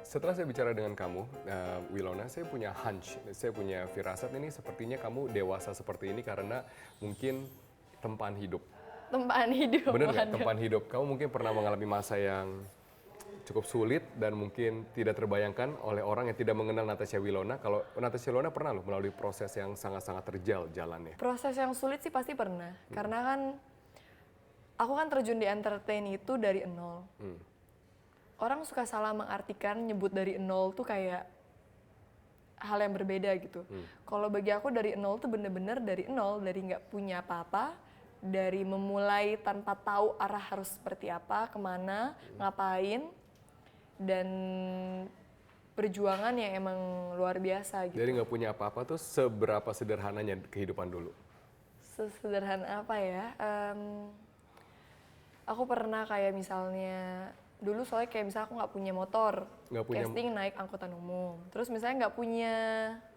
Setelah saya bicara dengan kamu, Wilona, saya punya hunch, saya punya firasat ini sepertinya kamu dewasa seperti ini karena mungkin tempaan hidup. Tempaan hidup. Bener nggak? Waduh. Tempaan hidup. Kamu mungkin pernah mengalami masa yang cukup sulit dan mungkin tidak terbayangkan oleh orang yang tidak mengenal Natasha Wilona. Kalau Natasha Wilona pernah loh melalui proses yang sangat-sangat terjal jalannya. Proses yang sulit sih pasti pernah. Karena kan aku kan terjun di entertain itu dari nol. Orang suka salah mengartikan nyebut dari nol tuh kayak hal yang berbeda gitu. Kalau bagi aku dari nol tuh bener-bener dari nol, dari nggak punya apa-apa, dari memulai tanpa tahu arah harus seperti apa, kemana, ngapain, dan perjuangan yang emang luar biasa gitu. Jadi nggak punya apa-apa tuh seberapa sederhananya kehidupan dulu? Sesederhana apa ya? Aku pernah kayak misalnya dulu soalnya kayak misalnya aku nggak punya motor, casting naik angkutan umum. Terus misalnya nggak punya,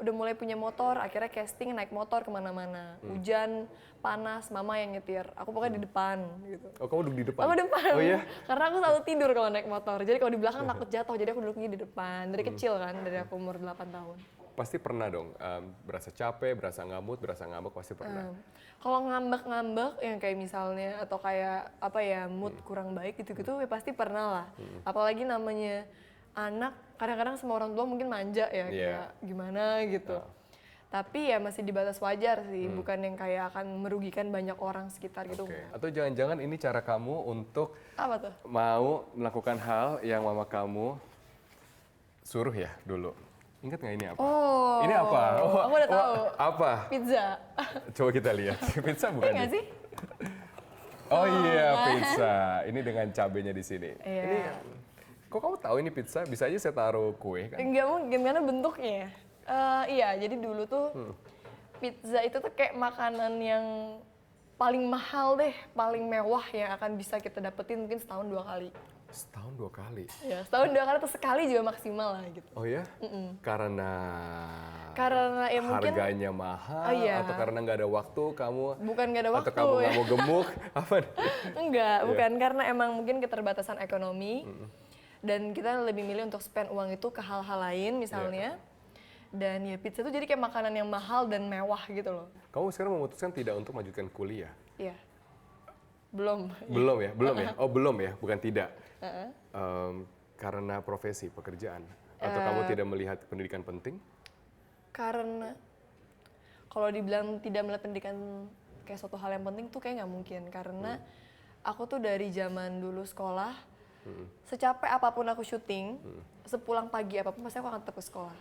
udah mulai punya motor, akhirnya casting naik motor kemana-mana. Hujan, panas, mama yang nyetir. Aku pokoknya di depan gitu. Oh, kamu duduk di depan? Aku depan. Oh iya? Karena aku selalu tidur kalau naik motor. Jadi kalau di belakang takut jatuh, jadi aku duduknya di depan. Dari kecil kan, dari aku umur 8 tahun. Pasti pernah dong, berasa capek, berasa ngamut, berasa ngambek, pasti pernah. Kalau ngambek-ngambek yang kayak misalnya atau kayak apa ya mood kurang baik gitu-gitu ya pasti pernah lah. Apalagi namanya anak, kadang-kadang semua orang tua mungkin manja ya kayak gimana gitu. Tapi ya masih di batas wajar sih, bukan yang kayak akan merugikan banyak orang sekitar gitu. Atau jangan-jangan ini cara kamu untuk Apa tuh? mau melakukan hal yang mama kamu suruh ya dulu. Ingat nggak ini apa? Oh, ini apa? Oh, aku udah tahu. Apa? Pizza. Coba kita lihat. Pizza bukan? Nggak sih? Oh iya, pizza. Ini dengan cabenya di sini. Iya. Ini, kok kamu tahu ini pizza? Bisa aja saya taruh kue kan? Enggak mungkin, karena bentuknya. Iya, jadi dulu tuh pizza itu tuh kayak makanan yang paling mahal deh, paling mewah yang akan bisa kita dapetin mungkin setahun 2 kali. Setahun 2 kali? Ya, setahun 2 kali atau sekali juga maksimal lah gitu. Oh ya? Karena ya mungkin harganya mahal iya. atau karena nggak ada waktu kamu? Bukan nggak ada waktu atau kamu ya. nggak mau gemuk? Apa? Enggak, bukan karena emang mungkin keterbatasan ekonomi dan kita lebih milih untuk spend uang itu ke hal-hal lain misalnya. Dan ya pizza itu jadi kayak makanan yang mahal dan mewah gitu loh. Kamu sekarang memutuskan tidak untuk melanjutkan kuliah? Iya. Belum. Belum ya? Belum ya? Oh belum ya? Bukan tidak? Karena profesi, pekerjaan? Atau kamu tidak melihat pendidikan penting? Karena kalau dibilang tidak melihat pendidikan kayak suatu hal yang penting tuh kayak nggak mungkin. Karena aku tuh dari zaman dulu sekolah, secapek apapun aku syuting, sepulang pagi apapun pasti aku akan tetap ke sekolah.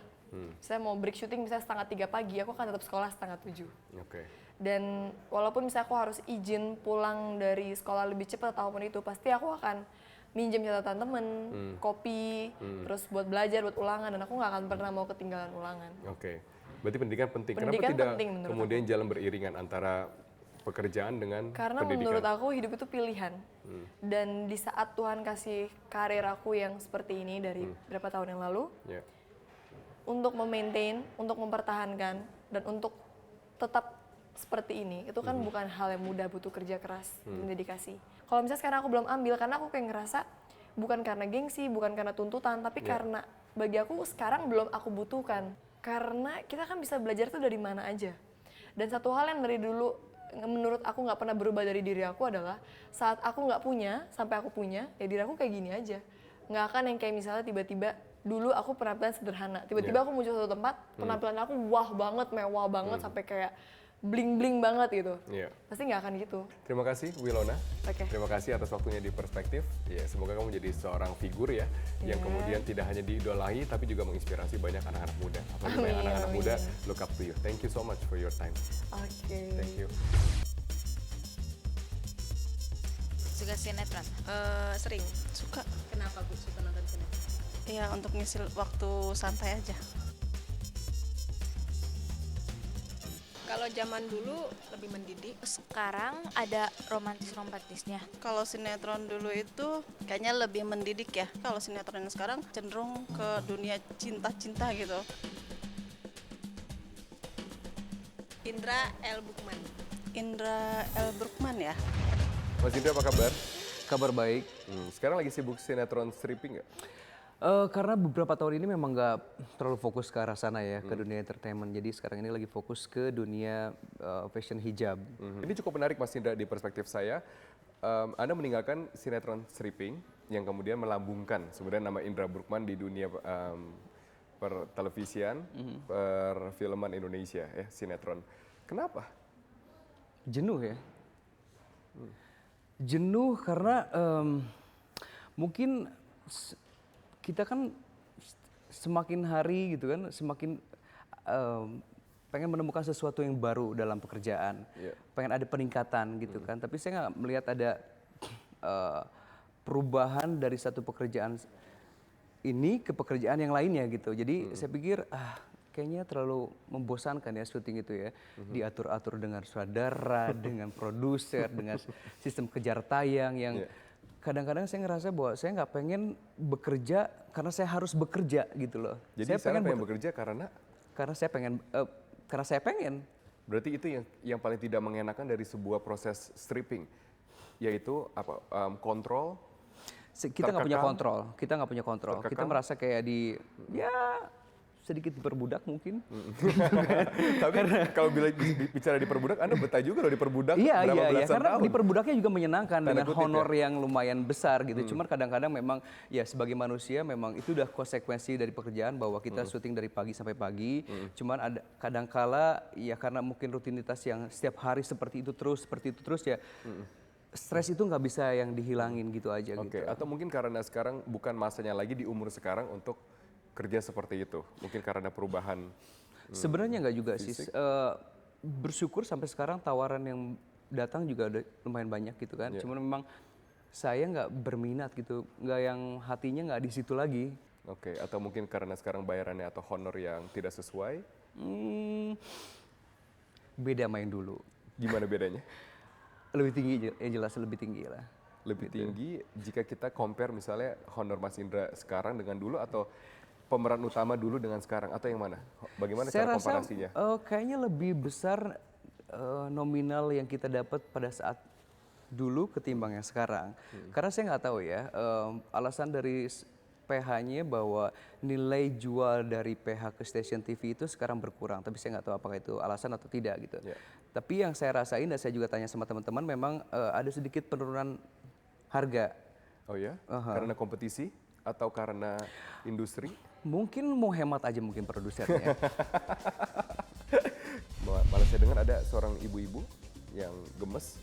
Saya mau break syuting misalnya 2:30 pagi, aku akan tetap sekolah 6:30. Dan walaupun misalnya aku harus izin pulang dari sekolah lebih cepat atau apapun itu, pasti aku akan minjem catatan temen, kopi, terus buat belajar, buat ulangan, dan aku nggak akan pernah mau ketinggalan ulangan. Berarti pendidikan penting. Pendidikan Kenapa tidak penting kemudian jalan beriringan antara pekerjaan dengan Karena pendidikan? menurut aku hidup itu pilihan. Dan di saat Tuhan kasih karir aku yang seperti ini dari berapa tahun yang lalu, untuk memaintain, untuk mempertahankan, dan untuk tetap seperti ini, itu kan bukan hal yang mudah, butuh kerja keras dan dedikasi. Kalau misalnya sekarang aku belum ambil, karena aku kayak ngerasa bukan karena gengsi, bukan karena tuntutan, tapi karena bagi aku sekarang belum aku butuhkan. Karena kita kan bisa belajar tuh dari mana aja. Dan satu hal yang dari dulu menurut aku nggak pernah berubah dari diri aku adalah saat aku nggak punya, sampai aku punya, ya diri aku kayak gini aja. Nggak akan yang kayak misalnya tiba-tiba dulu aku penampilan sederhana, tiba-tiba aku muncul satu tempat, penampilan aku wah banget, mewah banget, sampai kayak bling-bling banget gitu. Pasti nggak akan gitu. Terima kasih Wilona. Oke. Terima kasih atas waktunya di Perspektif. Ya, semoga kamu menjadi seorang figur ya yang kemudian tidak hanya diidolai tapi juga menginspirasi banyak anak-anak muda. Apalagi banyak anak-anak muda look up to you. Thank you so much for your time. Thank you. Suka sinetron? Sering, suka. Kenapa Bu suka nonton sinetron? Ya untuk ngisi waktu santai aja. Kalau zaman dulu lebih mendidik. Sekarang ada romantis-romantisnya. Kalau sinetron dulu itu kayaknya lebih mendidik ya. Kalau sinetron yang sekarang cenderung ke dunia cinta-cinta gitu. Indra L. Bukman. Indra L. Bukman ya. Mas Indra apa kabar? Kabar baik. Sekarang lagi sibuk sinetron stripping nggak? Karena beberapa tahun ini memang nggak terlalu fokus ke arah sana ya, ke dunia entertainment. Jadi sekarang ini lagi fokus ke dunia fashion hijab. Ini cukup menarik Mas Indra di perspektif saya. Anda meninggalkan sinetron stripping yang kemudian melambungkan sebenarnya nama Indra Bruggman di dunia pertelevisian, perfilman Indonesia ya, sinetron. Kenapa? Jenuh ya. Jenuh karena mungkin kita kan semakin hari gitu kan, semakin pengen menemukan sesuatu yang baru dalam pekerjaan, pengen ada peningkatan gitu kan. Tapi saya nggak melihat ada perubahan dari satu pekerjaan ini ke pekerjaan yang lainnya gitu. Jadi saya pikir kayaknya terlalu membosankan ya syuting itu ya, diatur-atur dengan sutradara, dengan produser, dengan sistem kejar tayang yang kadang-kadang saya ngerasa bahwa saya nggak pengen bekerja karena saya harus bekerja gitu loh. Jadi saya pengen bekerja karena saya pengen. Berarti itu yang paling tidak mengenakan dari sebuah proses stripping, yaitu apa? Kontrol. Kita nggak punya kontrol. Kita merasa kayak sedikit diperbudak mungkin. Tapi kalau bicara diperbudak, Anda betah juga loh diperbudak. Iya, belasan karena tahun. diperbudaknya juga menyenangkan dengan honor ya? yang lumayan besar gitu. Cuman kadang-kadang memang ya sebagai manusia memang itu udah konsekuensi dari pekerjaan bahwa kita syuting dari pagi sampai pagi. Cuman ada kadangkala ya karena mungkin rutinitas yang setiap hari seperti itu terus ya. Stres itu nggak bisa yang dihilangin gitu aja gitu. Oke, atau mungkin karena sekarang bukan masanya lagi di umur sekarang untuk kerja seperti itu. Mungkin karena perubahan. Sebenarnya nggak juga sih. Bersyukur sampai sekarang tawaran yang datang juga udah lumayan banyak gitu kan. Cuman memang saya nggak berminat gitu, nggak yang hatinya nggak di situ lagi. Oke, atau mungkin karena sekarang bayarannya atau honor yang tidak sesuai? Beda main dulu. Gimana bedanya? Lebih tinggi, yang jelas lebih tinggi lah. Lebih tinggi jika kita compare misalnya honor Mas Indra sekarang dengan dulu atau pemeran utama dulu dengan sekarang atau yang mana? Bagaimana cara komparasinya? Saya rasa kayaknya lebih besar nominal yang kita dapat pada saat dulu ketimbang yang sekarang. Karena saya nggak tahu ya alasan dari PH-nya bahwa nilai jual dari PH ke stasiun TV itu sekarang berkurang. Tapi saya nggak tahu apakah itu alasan atau tidak gitu. Tapi yang saya rasain dan saya juga tanya sama teman-teman memang ada sedikit penurunan harga. Oh ya? Karena kompetisi atau karena industri? Mungkin mau hemat aja mungkin produsernya. Malah saya dengar ada seorang ibu-ibu yang gemes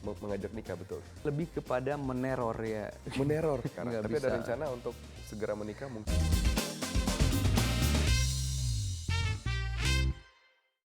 mengajak nikah, betul? Lebih kepada meneror ya. Meneror. Tapi Nggak bisa. ada rencana untuk segera menikah mungkin?